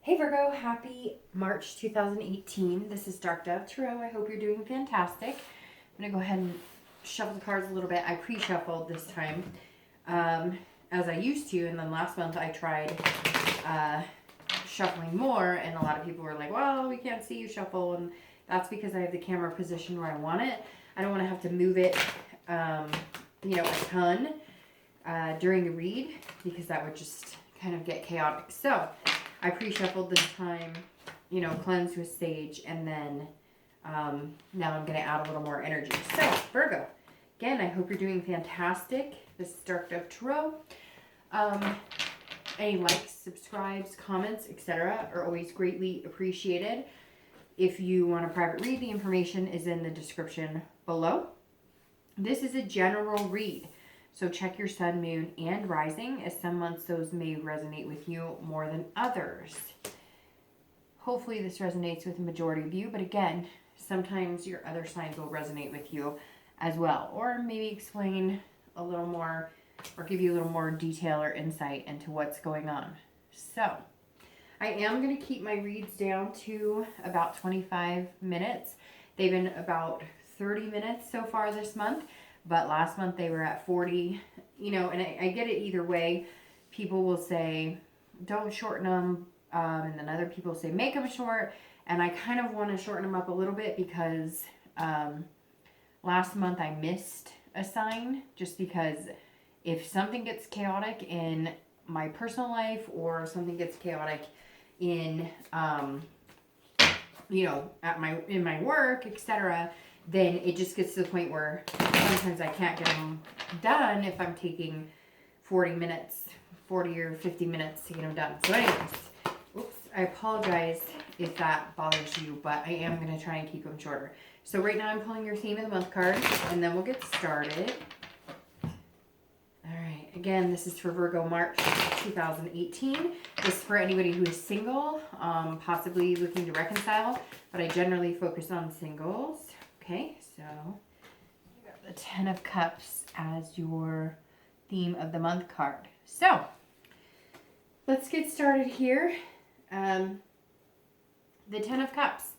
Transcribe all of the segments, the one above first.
Hey Virgo, happy March 2018. This is Dark Dove Tarot. I hope you're doing fantastic. I'm going to go ahead and shuffle the cards a little bit. I pre-shuffled this time as I used to, and then last month I tried shuffling more, and a lot of people were like, well, we can't see you shuffle, and that's because I have the camera positioned where I want it. I don't want to have to move it, a ton during the read, because that would just kind of get chaotic. So I pre-shuffled this time, cleansed with sage, and then now I'm going to add a little more energy. So, Virgo, again, I hope you're doing fantastic. This is Dark Dove Tarot. Any likes, subscribes, comments, etc. are always greatly appreciated. If you want a private read, the information is in the description below. This is a general read. So check your sun, moon, and rising, as some months those may resonate with you more than others. Hopefully this resonates with the majority of you, but again, sometimes your other signs will resonate with you as well. Or maybe explain a little more, or give you a little more detail or insight into what's going on. So, I am going to keep my reads down to about 25 minutes. They've been about 30 minutes so far this month. But last month they were at 40, and I get it either way. People will say, don't shorten them. And then other people say, make them short. And I kind of want to shorten them up a little bit because last month I missed a sign, just because if something gets chaotic in my personal life or something gets chaotic in, in my work, etc., then it just gets to the point where sometimes I can't get them done if I'm taking 40 or 50 minutes to get them done. So anyways, oops, I apologize if that bothers you, but I am going to try and keep them shorter. So right now I'm pulling your theme of the month card, and then we'll get started. All right, again, this is for Virgo March 2018. This is for anybody who is single, possibly looking to reconcile, but I generally focus on singles. Okay, so you got the 10 of Cups as your theme of the month card. So, let's get started here. The 10 of Cups.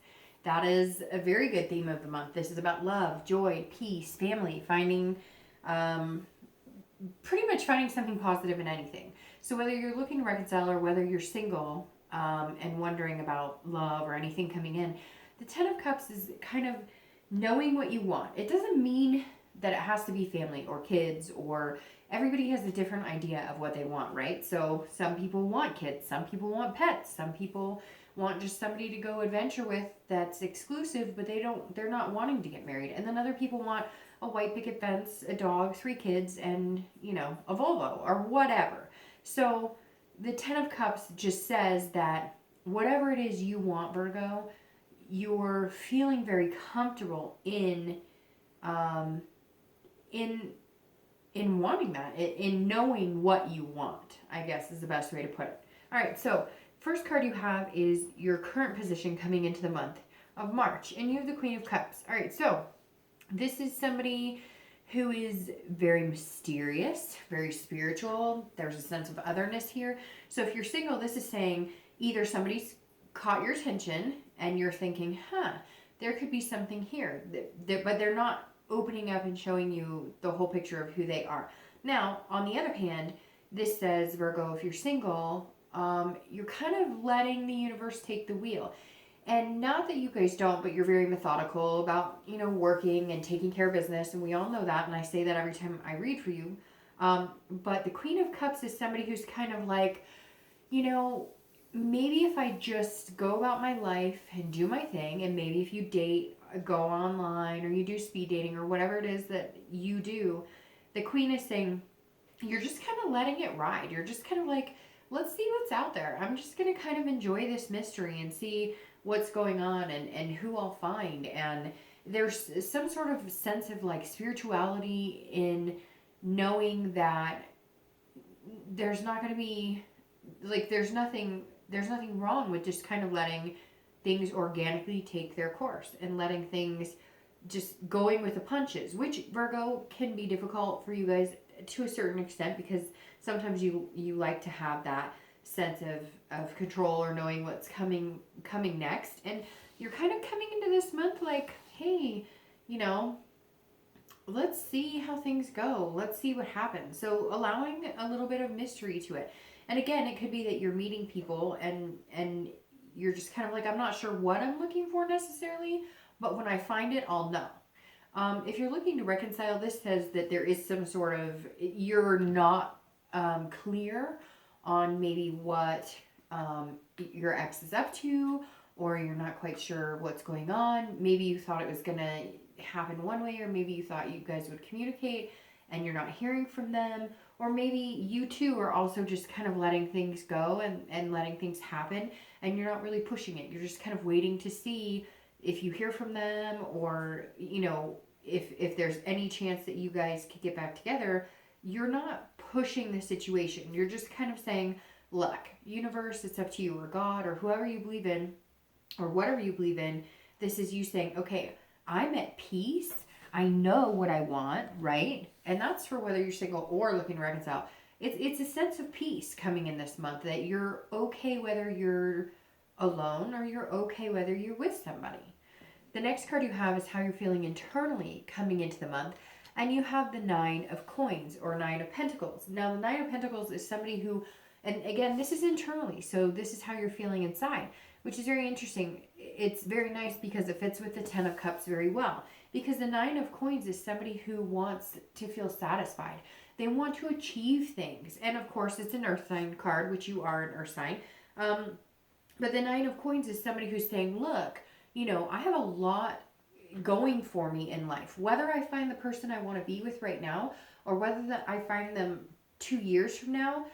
That is a very good theme of the month. This is about love, joy, peace, family, finding, pretty much finding something positive in anything. So whether you're looking to reconcile or whether you're single and wondering about love or anything coming in, the 10 of Cups is kind of knowing what you want. It doesn't mean that it has to be family or kids, or everybody has a different idea of what they want, right? So some people want kids, some people want pets, some people want just somebody to go adventure with that's exclusive, but they're not wanting to get married. And then other people want a white picket fence, a dog, 3 kids, and a Volvo or whatever. So the 10 of Cups just says that whatever it is you want, Virgo, you're feeling very comfortable in wanting that, in knowing what you want, I guess is the best way to put it. All right, so first card you have is your current position coming into the month of March, and you have the Queen of Cups. All right, so this is somebody who is very mysterious, very spiritual. There's a sense of otherness here. So if you're single, this is saying either somebody's caught your attention and you're thinking, there could be something here, but they're not opening up and showing you the whole picture of who they are. Now, on the other hand, this says, Virgo, if you're single, you're kind of letting the universe take the wheel. And not that you guys don't, but you're very methodical about, working and taking care of business. And we all know that. And I say that every time I read for you. But the Queen of Cups is somebody who's kind of like, maybe if I just go about my life and do my thing, and maybe if you date, go online, or you do speed dating, or whatever it is that you do, the Queen is saying, you're just kind of letting it ride. You're just kind of like, let's see what's out there. I'm just going to kind of enjoy this mystery and see what's going on and who I'll find. And there's some sort of sense of like spirituality in knowing that there's not going to be, like, there's nothing wrong with just kind of letting things organically take their course and letting things just going with the punches, which Virgo can be difficult for you guys to a certain extent, because sometimes you like to have that sense of of control or knowing what's coming next. And you're kind of coming into this month like, hey, you know, let's see how things go. Let's see what happens. So allowing a little bit of mystery to it. And again, it could be that you're meeting people and you're just kind of like, I'm not sure what I'm looking for necessarily, but when I find it, I'll know. If you're looking to reconcile, this says that there is some sort of, you're not clear on maybe what your ex is up to, or you're not quite sure what's going on. Maybe you thought it was going to happen one way, or maybe you thought you guys would communicate and you're not hearing from them, or maybe you too are also just kind of letting things go and letting things happen, and you're not really pushing it. You're just kind of waiting to see if you hear from them, or, you know, if there's any chance that you guys could get back together. You're not pushing the situation. You're just kind of saying, look, universe, it's up to you, or God, or whoever you believe in, or whatever you believe in. This is you saying, okay, I'm at peace. I know what I want, right? And that's for whether you're single or looking to reconcile. It's a sense of peace coming in this month, that you're okay whether you're alone or you're okay whether you're with somebody. The next card you have is how you're feeling internally coming into the month. And you have the 9 of coins, or 9 of pentacles. Now, the 9 of pentacles is somebody who, and again, this is internally. So this is how you're feeling inside, which is very interesting. It's very nice because it fits with the 10 of cups very well. Because the 9 of coins is somebody who wants to feel satisfied. They want to achieve things. And of course, it's an earth sign card, which you are an earth sign. But the 9 of coins is somebody who's saying, look, you know, I have a lot going for me in life. Whether I find the person I want to be with right now, or whether that I find them 2 years from now,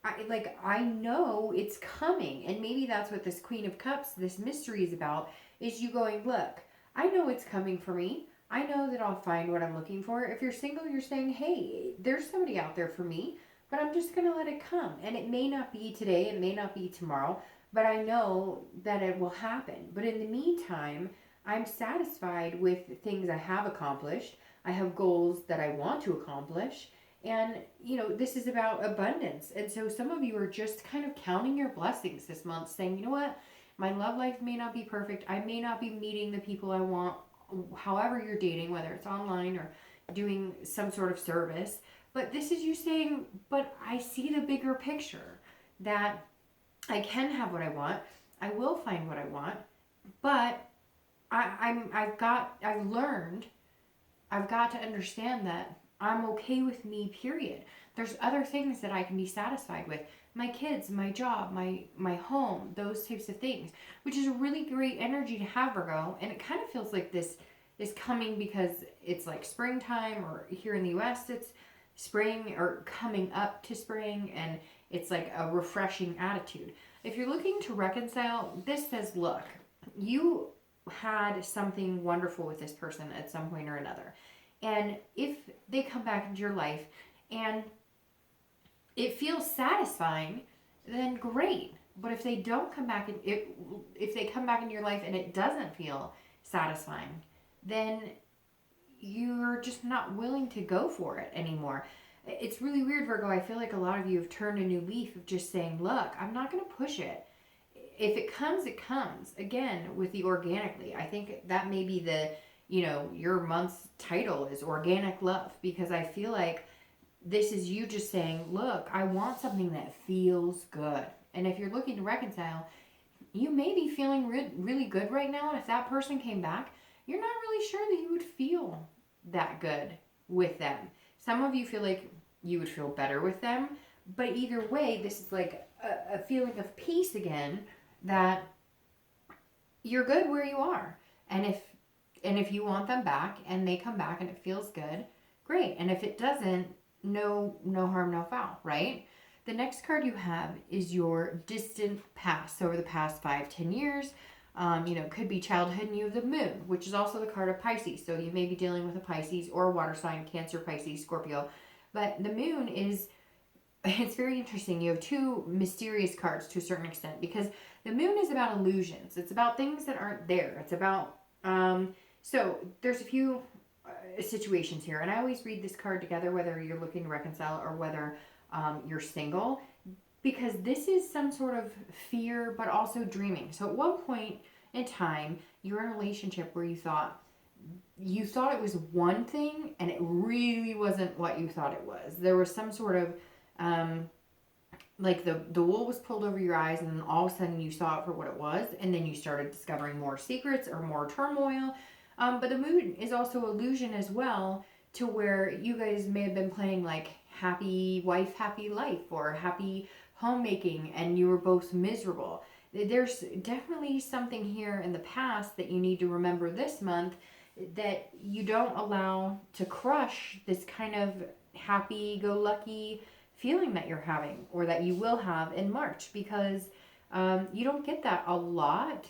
I know it's coming. And maybe that's what this Queen of Cups, this mystery is about, is you going, look, I know it's coming for me. I know that I'll find what I'm looking for. If you're single, you're saying, hey, there's somebody out there for me, but I'm just going to let it come. And it may not be today, it may not be tomorrow, but I know that it will happen. But in the meantime, I'm satisfied with things I have accomplished. I have goals that I want to accomplish. And, you know, this is about abundance. And so some of you are just kind of counting your blessings this month, saying, you know what? My love life may not be perfect. I may not be meeting the people I want, however you're dating, whether it's online or doing some sort of service. But this is you saying, but I see the bigger picture, that I can have what I want. I will find what I want. But I've learned, I've got to understand that I'm okay with me, period. There's other things that I can be satisfied with. My kids, my job, my home, those types of things, which is a really great energy to have, Virgo. And it kind of feels like this is coming because it's like springtime, or here in the US, it's spring or coming up to spring, and it's like a refreshing attitude. If you're looking to reconcile, this says, look, you had something wonderful with this person at some point or another. And if they come back into your life and it feels satisfying, then great. But if they don't come back, if they come back into your life and it doesn't feel satisfying, then you're just not willing to go for it anymore. It's really weird, Virgo. I feel like a lot of you have turned a new leaf of just saying, look, I'm not going to push it. If it comes, it comes. Again, with the organically. I think that may be the, you know, your month's title is Organic Love, because I feel like this is you just saying, look, I want something that feels good. And if you're looking to reconcile, you may be feeling really good right now. And if that person came back, you're not really sure that you would feel that good with them. Some of you feel like you would feel better with them. But either way, this is like a feeling of peace again, that you're good where you are. And if you want them back and they come back and it feels good, great. And if it doesn't, no harm, no foul, right? The next card you have is your distant past. So over the past 5-10 years, could be childhood, and you have the moon, which is also the card of Pisces. So you may be dealing with a Pisces or a water sign, Cancer, Pisces, Scorpio. But the moon it's very interesting. You have two mysterious cards to a certain extent, because the moon is about illusions. It's about things that aren't there. It's about, so there's a few situations here. And I always read this card together, whether you're looking to reconcile or whether you're single. because this is some sort of fear, but also dreaming. So at one point in time, you're in a relationship where you thought it was one thing and it really wasn't what you thought it was. There was some sort of like the wool was pulled over your eyes, and then all of a sudden you saw it for what it was, and then you started discovering more secrets or more turmoil. But the moon is also illusion as well, to where you guys may have been playing like happy wife, happy life, or happy homemaking, and you were both miserable. There's definitely something here in the past that you need to remember this month, that you don't allow to crush this kind of happy go lucky feeling that you're having, or that you will have in March, because you don't get that a lot.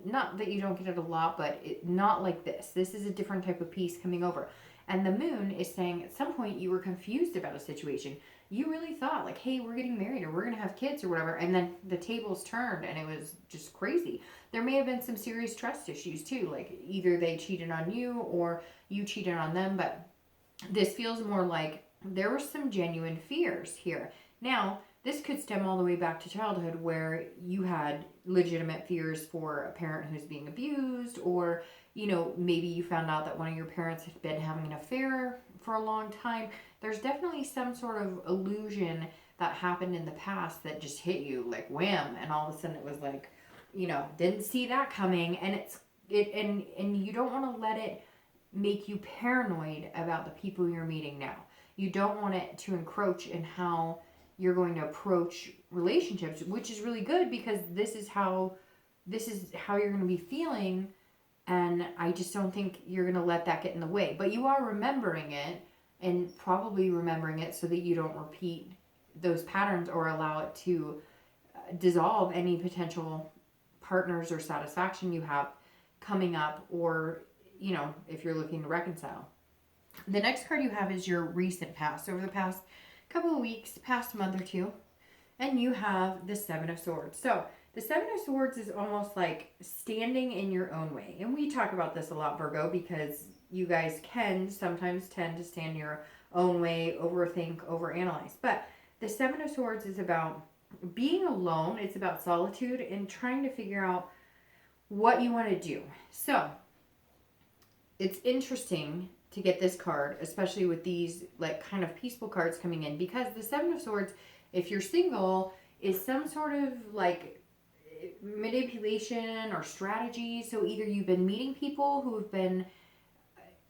Not that you don't get it a lot, but not like this. This is a different type of piece coming over. And the moon is saying at some point you were confused about a situation. You really thought like, hey, we're getting married or we're going to have kids or whatever. And then the tables turned and it was just crazy. There may have been some serious trust issues too. Like either they cheated on you or you cheated on them. But this feels more like there were some genuine fears here. Now, this could stem all the way back to childhood, where you had legitimate fears for a parent who's being abused, or, maybe you found out that one of your parents had been having an affair for a long time. There's definitely some sort of illusion that happened in the past that just hit you like wham, and all of a sudden it was like, didn't see that coming, and and you don't want to let it make you paranoid about the people you're meeting now. You don't want it to encroach in how you're going to approach relationships, which is really good, because this is how you're going to be feeling, and I just don't think you're going to let that get in the way. But you are remembering it, and probably remembering it so that you don't repeat those patterns or allow it to dissolve any potential partners or satisfaction you have coming up, or if you're looking to reconcile. The next card you have is your recent past, over the past couple of weeks, past month or two, and you have the Seven of Swords. So the Seven of Swords is almost like standing in your own way, and we talk about this a lot, Virgo, because you guys can sometimes tend to stand your own way, overthink, overanalyze. But the Seven of Swords is about being alone. It's about solitude and trying to figure out what you want to do. So it's interesting to get this card, especially with these like kind of peaceful cards coming in, because the Seven of Swords, if you're single, is some sort of like manipulation or strategy. So either you've been meeting people who have been,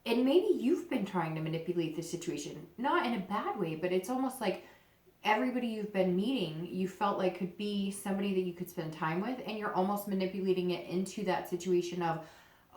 and maybe you've been trying to manipulate the situation, not in a bad way, but it's almost like everybody you've been meeting, you felt like could be somebody that you could spend time with, and you're almost manipulating it into that situation of,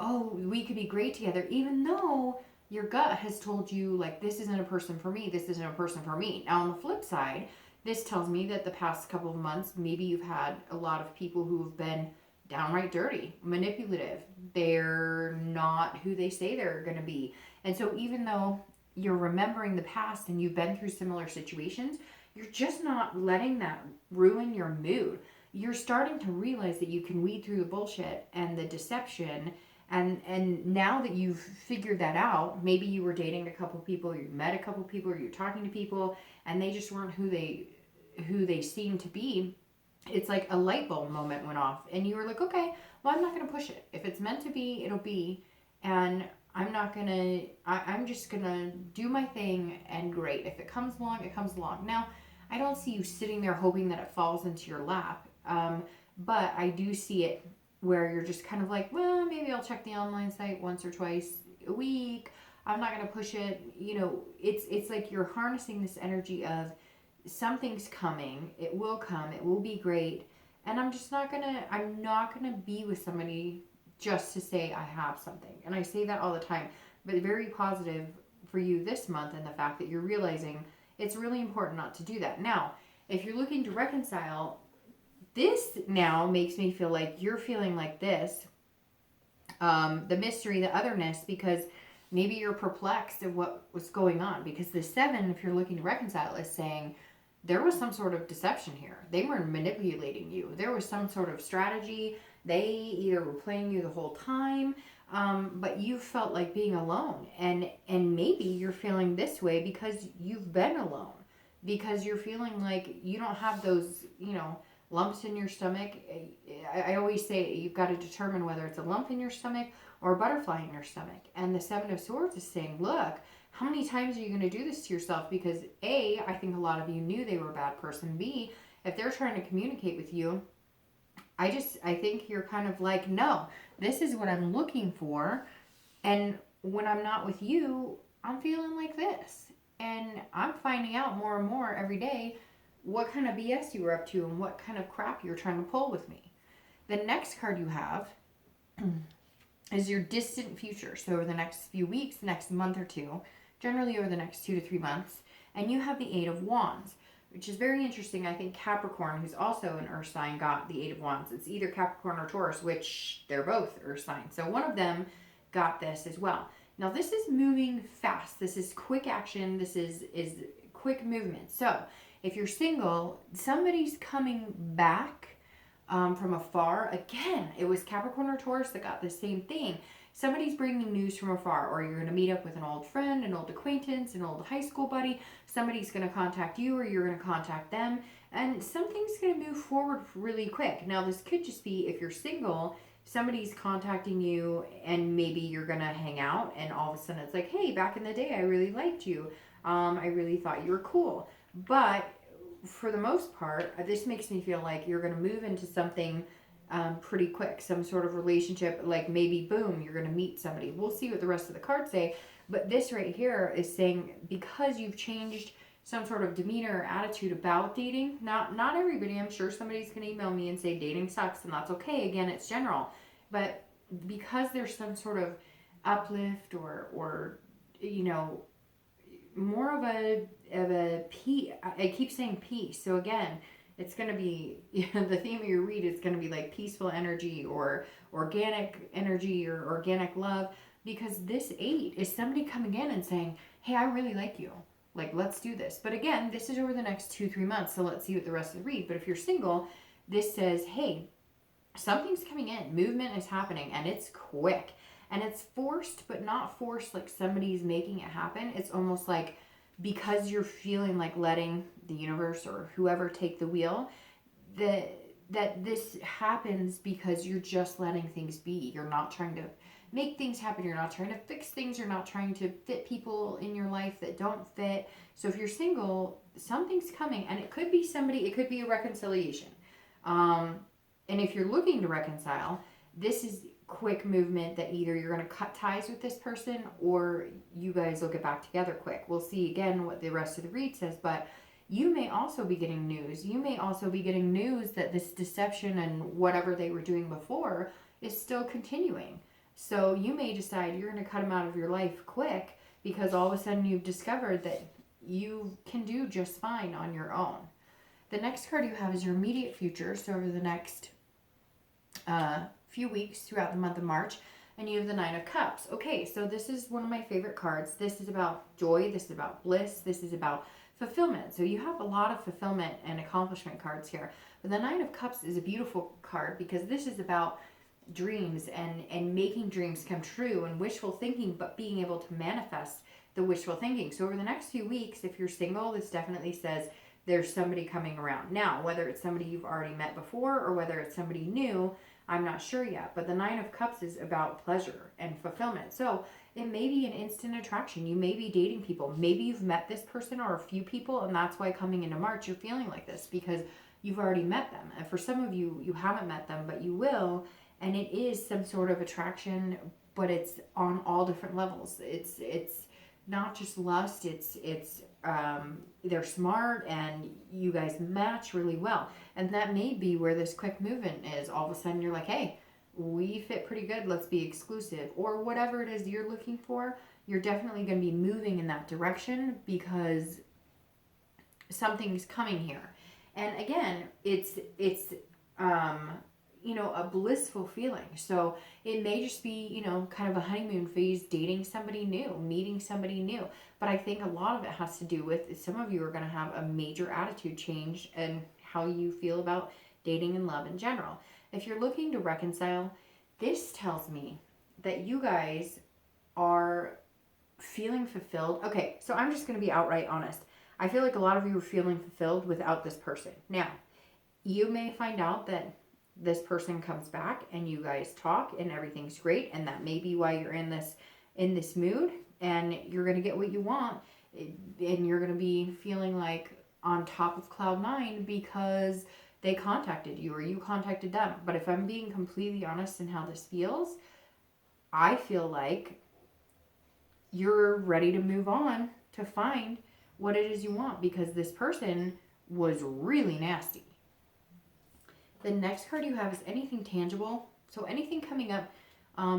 oh, we could be great together, even though your gut has told you, like, this isn't a person for me, this isn't a person for me. Now, on the flip side, this tells me that the past couple of months, maybe you've had a lot of people who have been downright dirty, manipulative. They're not who they say they're going to be. And so even though you're remembering the past and you've been through similar situations, you're just not letting that ruin your mood. You're starting to realize that you can weed through the bullshit and the deception. And now that you've figured that out, maybe you were dating a couple people, you met a couple people, or you're talking to people, and they just weren't who they seemed to be. It's like a light bulb moment went off, and you were like, okay, well, I'm not going to push it. If it's meant to be, it'll be, and I'm just going to do my thing, and great. If it comes along, it comes along. Now, I don't see you sitting there hoping that it falls into your lap, but I do see it where you're just kind of like, well, maybe I'll check the online site once or twice a week. I'm not going to push it. It's like you're harnessing this energy of something's coming. It will come. It will be great. And I'm not going to be with somebody just to say I have something. And I say that all the time, but very positive for you this month, and the fact that you're realizing it's really important not to do that. Now, if you're looking to reconcile, this now makes me feel like you're feeling like this, the mystery, the otherness, because maybe you're perplexed at what was going on. Because the 7, if you're looking to reconcile, is saying there was some sort of deception here. They were manipulating you. There was some sort of strategy. They either were playing you the whole time, but you felt like being alone. And maybe you're feeling this way because you've been alone. because you're feeling like you don't have those, lumps in your stomach. I always say you've got to determine whether it's a lump in your stomach or a butterfly in your stomach. And the Seven of Swords is saying, look, how many times are you going to do this to yourself? Because A, I think a lot of you knew they were a bad person. B, if they're trying to communicate with you, I think you're kind of like, no, this is what I'm looking for. And when I'm not with you, I'm feeling like this. And I'm finding out more and more every day what kind of BS you were up to and what kind of crap you're trying to pull with me. The next card you have is your distant future. So over the next few weeks, next month or two, generally over the next 2 to 3 months. And you have the Eight of Wands, which is very interesting. I think Capricorn, who's also an earth sign, got the Eight of Wands. It's either Capricorn or Taurus, which they're both earth signs. So one of them got this as well. Now this is moving fast. This is quick action. This is quick movement. So if you're single, somebody's coming back from afar. Again, it was Capricorn or Taurus that got the same thing. Somebody's bringing news from afar, or you're going to meet up with an old friend, an old acquaintance, an old high school buddy. Somebody's going to contact you, or you're going to contact them, and something's going to move forward really quick. Now, this could just be, if you're single, somebody's contacting you, and maybe you're going to hang out, and all of a sudden it's like, hey, back in the day, I really liked you. I really thought you were cool. But for the most part, this makes me feel like you're going to move into something pretty quick, some sort of relationship, like maybe boom, you're going to meet somebody. We'll see what the rest of the cards say, but this right here is saying, because you've changed some sort of demeanor or attitude about dating, not everybody, I'm sure somebody's going to email me and say dating sucks, and that's okay. Again, it's general, but because there's some sort of uplift or more of a peace. I keep saying peace. So again, it's going to be, the theme of your read is going to be like peaceful energy or organic energy or organic love, because this 8 is somebody coming in and saying, hey, I really like you. Like, let's do this. But again, this is over the next 2-3 months. So let's see what the rest of the read. But if you're single, this says, hey, something's coming in. Movement is happening, and it's quick. And it's forced, but not forced like somebody's making it happen. It's almost like, because you're feeling like letting the universe or whoever take the wheel, that this happens because you're just letting things be. You're not trying to make things happen. You're not trying to fix things. You're not trying to fit people in your life that don't fit. So if you're single, something's coming, and it could be somebody, it could be a reconciliation. And if you're looking to reconcile, this is quick movement that either you're going to cut ties with this person or you guys will get back together quick. We'll see again what the rest of the read says, but you may also be getting news. You may also be getting news that this deception and whatever they were doing before is still continuing. So you may decide you're going to cut them out of your life quick because all of a sudden you've discovered that you can do just fine on your own. The next card you have is your immediate future. So over the next few weeks throughout the month of March, and you have the Nine of Cups. Okay, so this is one of my favorite cards. This is about joy. This is about bliss. This is about fulfillment. So you have a lot of fulfillment and accomplishment cards here. But the Nine of Cups is a beautiful card because this is about dreams and making dreams come true and wishful thinking, but being able to manifest the wishful thinking. So over the next few weeks, if you're single, this definitely says there's somebody coming around. Now, whether it's somebody you've already met before or whether it's somebody new, I'm not sure yet, but the Nine of Cups is about pleasure and fulfillment. So it may be an instant attraction. You may be dating people. Maybe you've met this person or a few people, and that's why coming into March you're feeling like this, because you've already met them. And for some of you, you haven't met them, but you will, and it is some sort of attraction, but it's on all different levels. It's not just lust. They're smart and you guys match really well. And that may be where this quick movement is. All of a sudden you're like, hey, we fit pretty good. Let's be exclusive. Or whatever it is you're looking for, you're definitely going to be moving in that direction because something's coming here. And again, it's a blissful feeling. So it may just be, kind of a honeymoon phase, dating somebody new, meeting somebody new. But I think a lot of it has to do with some of you are going to have a major attitude change and how you feel about dating and love in general. If you're looking to reconcile, this tells me that you guys are feeling fulfilled. Okay, so I'm just going to be outright honest. I feel like a lot of you are feeling fulfilled without this person. Now, you may find out that this person comes back and you guys talk and everything's great, and that may be why you're in this mood, and you're going to get what you want, and you're going to be feeling like on top of cloud nine because they contacted you or you contacted them. But if I'm being completely honest in how this feels, I feel like you're ready to move on to find what it is you want, because this person was really nasty. The next card you have is anything tangible. So anything coming up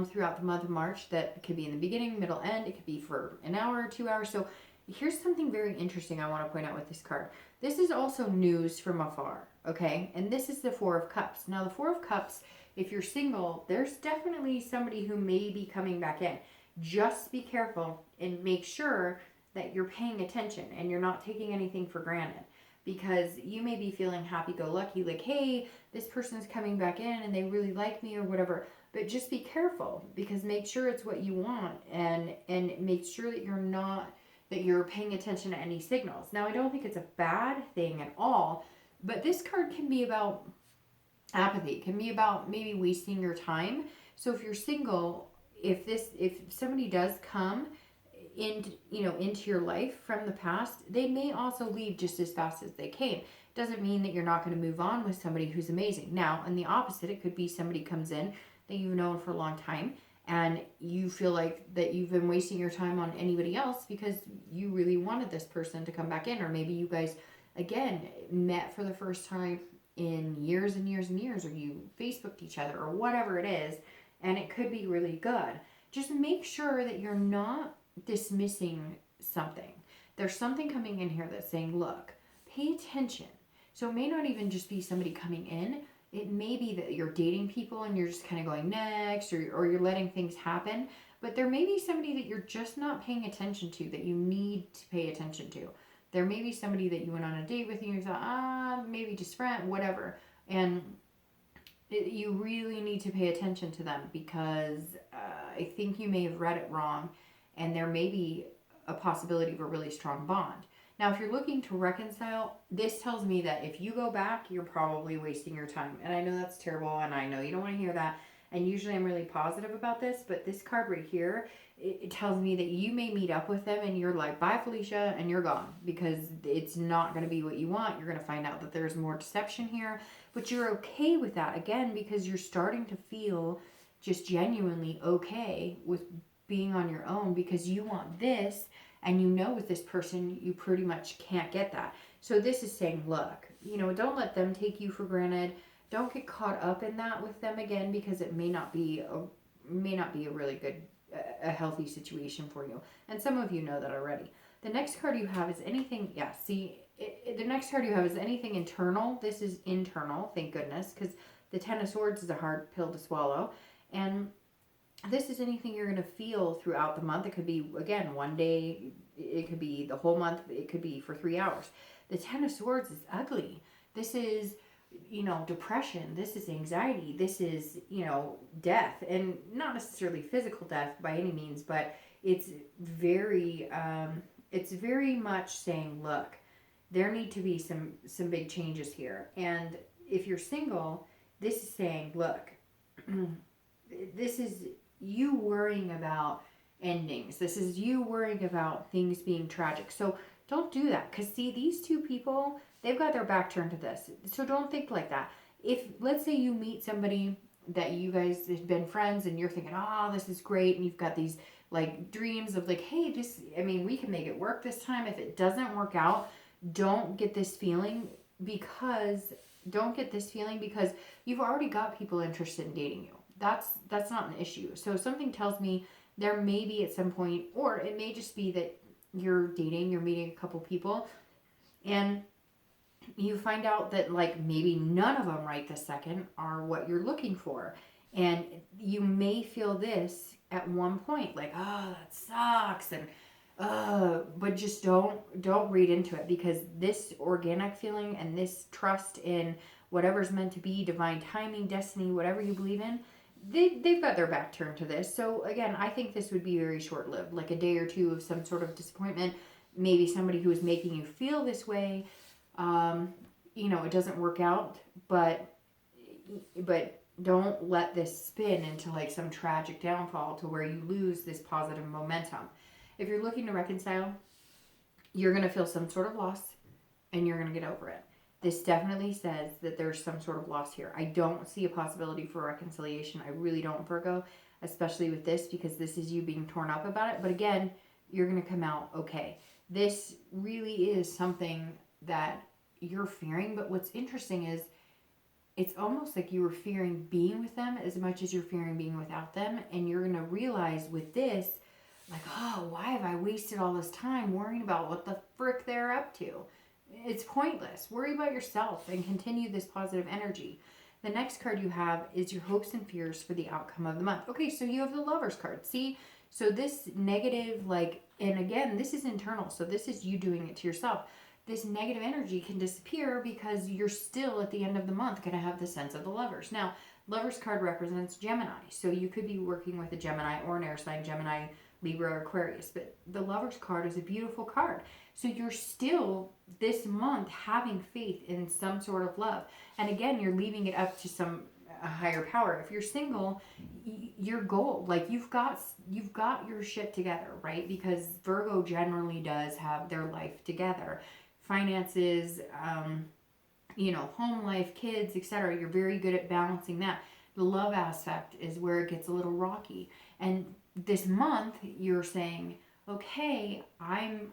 throughout the month of March that could be in the beginning, middle, end. It could be for an hour or 2 hours. So here's something very interesting I want to point out with this card. This is also news from afar, okay? And this is the Four of Cups. Now, the Four of Cups, if you're single, there's definitely somebody who may be coming back in. Just be careful and make sure that you're paying attention and you're not taking anything for granted. Because you may be feeling happy-go-lucky, like, hey, this person's coming back in and they really like me or whatever. But just be careful, because make sure it's what you want, and make sure that you're paying attention to any signals. Now, I don't think it's a bad thing at all, but this card can be about apathy. It can be about maybe wasting your time. So if you're single, if somebody does come into your life from the past, they may also leave just as fast as they came. Doesn't mean that you're not going to move on with somebody who's amazing. Now, on the opposite, it could be somebody comes in that you've known for a long time, and you feel like that you've been wasting your time on anybody else because you really wanted this person to come back in. Or maybe you guys, again, met for the first time in years and years and years, or you Facebooked each other, or whatever it is, and it could be really good. Just make sure that you're not dismissing something. There's something coming in here that's saying, look, pay attention. So it may not even just be somebody coming in. It may be that you're dating people and you're just kind of going next, or you're letting things happen. But there may be somebody that you're just not paying attention to, that you need to pay attention to. There may be somebody that you went on a date with and you thought, maybe just friend, whatever. And you really need to pay attention to them, because I think you may have read it wrong, and there may be a possibility of a really strong bond. Now, if you're looking to reconcile, this tells me that if you go back, you're probably wasting your time. And I know that's terrible, and I know you don't want to hear that. And usually I'm really positive about this, but this card right here, it tells me that you may meet up with them and you're like, bye, Felicia, and you're gone, because it's not going to be what you want. You're going to find out that there's more deception here, but you're okay with that, again, because you're starting to feel just genuinely okay with being on your own, because you want this, and you know with this person you pretty much can't get that. So this is saying, look, don't let them take you for granted. Don't get caught up in that with them again, because it may not be a really good, a healthy situation for you. And some of you know that already. The next card you have is anything. Yeah, see, the next card you have is anything internal. This is internal, thank goodness, because the Ten of Swords is a hard pill to swallow, and this is anything you're going to feel throughout the month. It could be, again, one day. It could be the whole month. It could be for 3 hours. The Ten of Swords is ugly. This is, depression. This is anxiety. This is, death. And not necessarily physical death by any means, but it's very much saying, look, there need to be some big changes here. And if you're single, this is saying, look, this is you worrying about endings. This is you worrying about things being tragic. So don't do that, because see, these two people, they've got their back turned to this. So don't think like that. If, let's say you meet somebody that you guys have been friends and you're thinking, oh, this is great, and you've got these like dreams of like, hey, we can make it work this time. If it doesn't work out, don't get this feeling, because you've already got people interested in dating you. That's not an issue. So something tells me there may be at some point, or it may just be that you're meeting a couple people, and you find out that like maybe none of them right this second are what you're looking for. And you may feel this at one point, like, oh, that sucks, and but just don't read into it, because this organic feeling and this trust in whatever's meant to be, divine timing, destiny, whatever you believe in, they've got their back turned to this. So again, I think this would be very short-lived, like a day or two of some sort of disappointment. maybe somebody who is making you feel this way, it doesn't work out, but don't let this spin into like some tragic downfall to where you lose this positive momentum. If you're looking to reconcile, you're going to feel some sort of loss and you're going to get over it. This definitely says that there's some sort of loss here. I don't see a possibility for reconciliation. I really don't, Virgo, especially with this, because this is you being torn up about it. But again, you're going to come out okay. This really is something that you're fearing. But what's interesting is it's almost like you were fearing being with them as much as you're fearing being without them. And you're going to realize with this, like, oh, why have I wasted all this time worrying about what the frick they're up to? It's pointless. Worry about yourself and continue this positive energy. The next card you have is your hopes and fears for the outcome of the month. Okay, so you have the Lovers card. See? So this negative, and again, this is internal. So this is you doing it to yourself. This negative energy can disappear because you're still at the end of the month going to have the sense of the Lovers. Now, Lovers card represents Gemini. So you could be working with a Gemini or an air sign, Gemini, Libra, or Aquarius. But the Lovers card is a beautiful card. So you're still this month having faith in some sort of love. And again, you're leaving it up to a higher power. If you're single, you're gold. Like you've got your shit together, right? Because Virgo generally does have their life together. Finances, home life, kids, etc. You're very good at balancing that. The love aspect is where it gets a little rocky. And this month you're saying, okay, I'm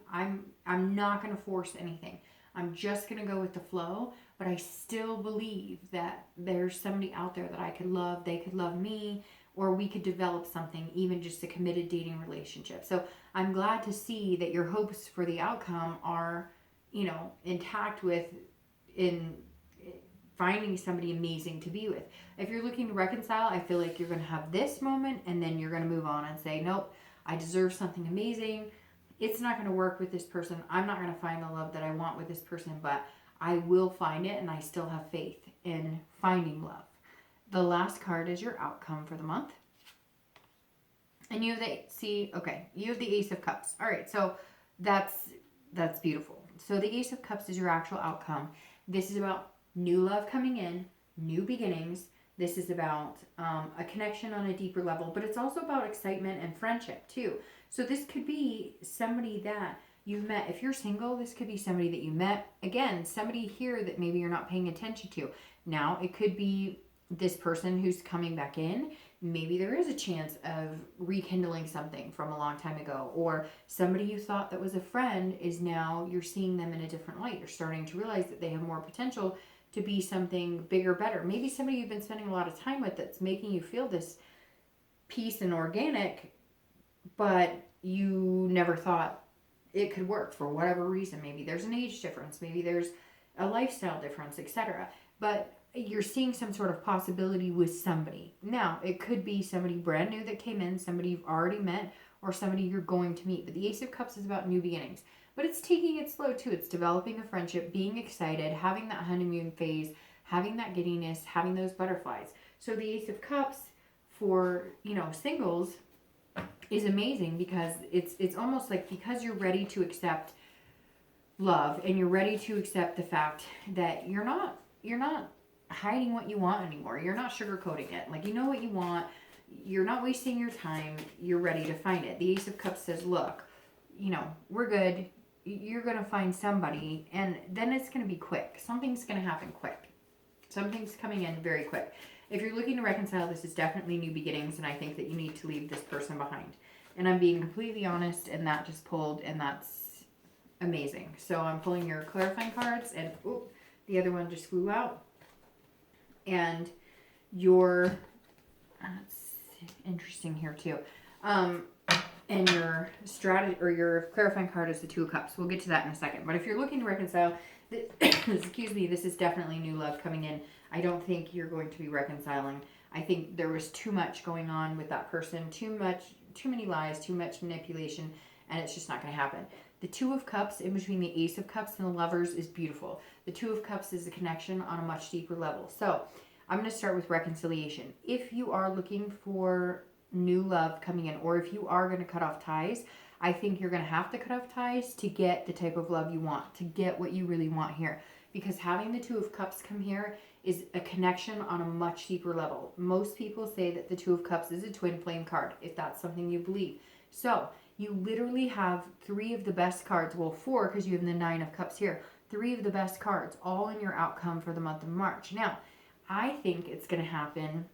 not going to force anything. I'm just going to go with the flow, but I still believe that there's somebody out there that I could love, they could love me, or we could develop something, even just a committed dating relationship. So I'm glad to see that your hopes for the outcome are, intact in finding somebody amazing to be with. If you're looking to reconcile, I feel like you're going to have this moment and then you're going to move on and say, nope, I deserve something amazing. It's not going to work with this person. I'm not going to find the love that I want with this person, but I will find it, and I still have faith in finding love. The last card is your outcome for the month. And you have the Ace of Cups. All right, so that's beautiful. So the Ace of Cups is your actual outcome. This is about new love coming in, new beginnings. This is about a connection on a deeper level, but it's also about excitement and friendship too. So this could be somebody that you've met. If you're single, this could be somebody that you met. Again, somebody here that maybe you're not paying attention to. Now, it could be this person who's coming back in. Maybe there is a chance of rekindling something from a long time ago. Or somebody you thought that was a friend is now, you're seeing them in a different light. You're starting to realize that they have more potential to be something bigger, better. Maybe somebody you've been spending a lot of time with that's making you feel this peace and organic, but you never thought it could work for whatever reason. Maybe there's an age difference, maybe there's a lifestyle difference, etc. But you're seeing some sort of possibility with somebody. Now, it could be somebody brand new that came in, somebody you've already met, or somebody you're going to meet. But the Ace of Cups is about new beginnings. But it's taking it slow too. It's developing a friendship, being excited, having that honeymoon phase, having that giddiness, having those butterflies. So the Ace of Cups for, singles is amazing because it's almost like, because you're ready to accept love and you're ready to accept the fact that you're not hiding what you want anymore. You're not sugarcoating it. Like, you know what you want. You're not wasting your time. You're ready to find it. The Ace of Cups says, look, we're good. You're going to find somebody, and then it's going to be quick. Something's going to happen quick. Something's coming in very quick. If you're looking to reconcile, this is definitely new beginnings, and I think that you need to leave this person behind. And I'm being completely honest, and that just pulled, and that's amazing. So I'm pulling your clarifying cards, and the other one just flew out. And your, that's interesting here too. And your strategy, or your clarifying card, is the Two of Cups. We'll get to that in a second. But if you're looking to reconcile, excuse me, this is definitely new love coming in. I don't think you're going to be reconciling. I think there was too much going on with that person, too many lies, too much manipulation, and it's just not going to happen. The Two of Cups in between the Ace of Cups and the Lovers is beautiful. The Two of Cups is a connection on a much deeper level. So I'm going to start with reconciliation. If you are looking for new love coming in, or if you are going to cut off ties, I think you're going to have to cut off ties to get the type of love you want, to get what you really want here. Because having the Two of Cups come here is a connection on a much deeper level. Most people say that the Two of Cups is a twin flame card, if that's something you believe. So you literally have 3 of the best cards, well 4 because you have the 9 of Cups here, 3 of the best cards all in your outcome for the month of March. Now, I think it's going to happen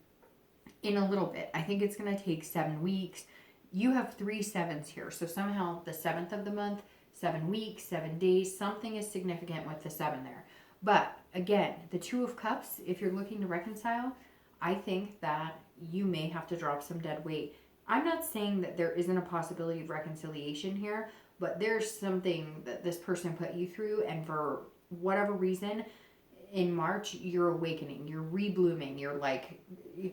in a little bit. I think it's going to take 7 weeks. You have 3 sevens here. So somehow the 7th of the month, 7 weeks, 7 days, something is significant with the 7 there. But again, the Two of Cups, if you're looking to reconcile, I think that you may have to drop some dead weight. I'm not saying that there isn't a possibility of reconciliation here, but there's something that this person put you through, and for whatever reason, in March, you're awakening, you're reblooming, you're like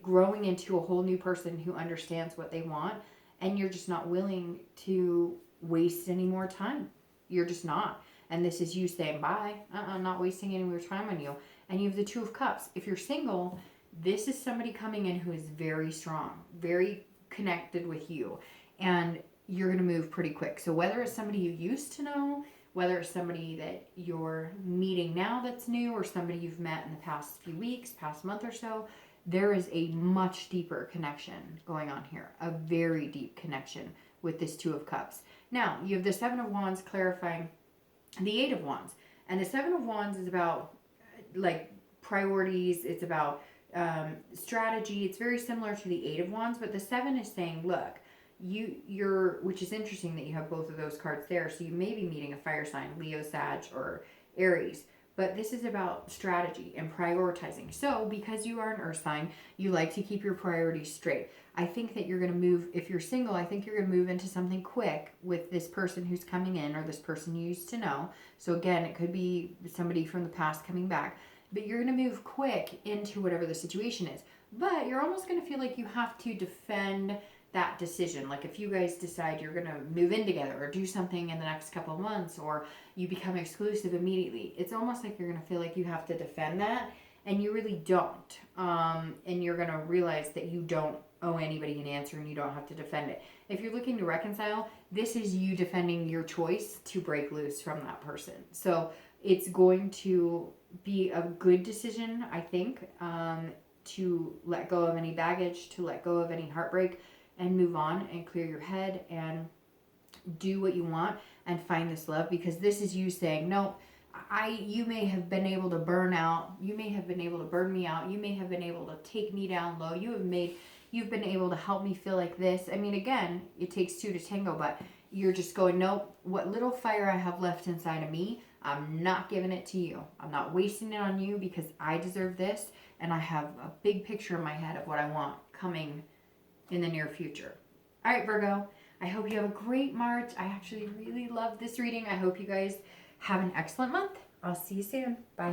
growing into a whole new person who understands what they want, and you're just not willing to waste any more time. You're just not. And this is you saying, bye, I'm not wasting any more time on you. And you have the Two of Cups. If you're single, this is somebody coming in who is very strong, very connected with you, and you're going to move pretty quick. So whether it's somebody you used to know, whether it's somebody that you're meeting now that's new, or somebody you've met in the past few weeks, past month or so, there is a much deeper connection going on here, a very deep connection with this Two of Cups. Now, you have the Seven of Wands clarifying the Eight of Wands. And the Seven of Wands is about like priorities. It's about strategy. It's very similar to the Eight of Wands, but the 7 is saying, look, you're, which is interesting that you have both of those cards there. So you may be meeting a fire sign, Leo, Sag, or Aries. But this is about strategy and prioritizing. So because you are an earth sign, you like to keep your priorities straight. I think that you're going to move, if you're single, I think you're going to move into something quick with this person who's coming in, or this person you used to know. So again, it could be somebody from the past coming back. But you're going to move quick into whatever the situation is. But you're almost going to feel like you have to defend that decision. Like if you guys decide you're going to move in together or do something in the next couple of months, or you become exclusive immediately, it's almost like you're going to feel like you have to defend that, and you really don't. And you're going to realize that you don't owe anybody an answer and you don't have to defend it. If you're looking to reconcile, this is you defending your choice to break loose from that person. So it's going to be a good decision, I think, to let go of any baggage, to let go of any heartbreak, and move on and clear your head and do what you want and find this love. Because this is you saying, no, you may have been able to burn out. You may have been able to burn me out. You may have been able to take me down low. You've been able to help me feel like this. I mean, again, it takes 2 to tango, but you're just going, nope, what little fire I have left inside of me, I'm not giving it to you. I'm not wasting it on you, because I deserve this. And I have a big picture in my head of what I want coming in the near future. All right, Virgo, I hope you have a great March. I actually really love this reading. I hope you guys have an excellent month. I'll see you soon. Bye.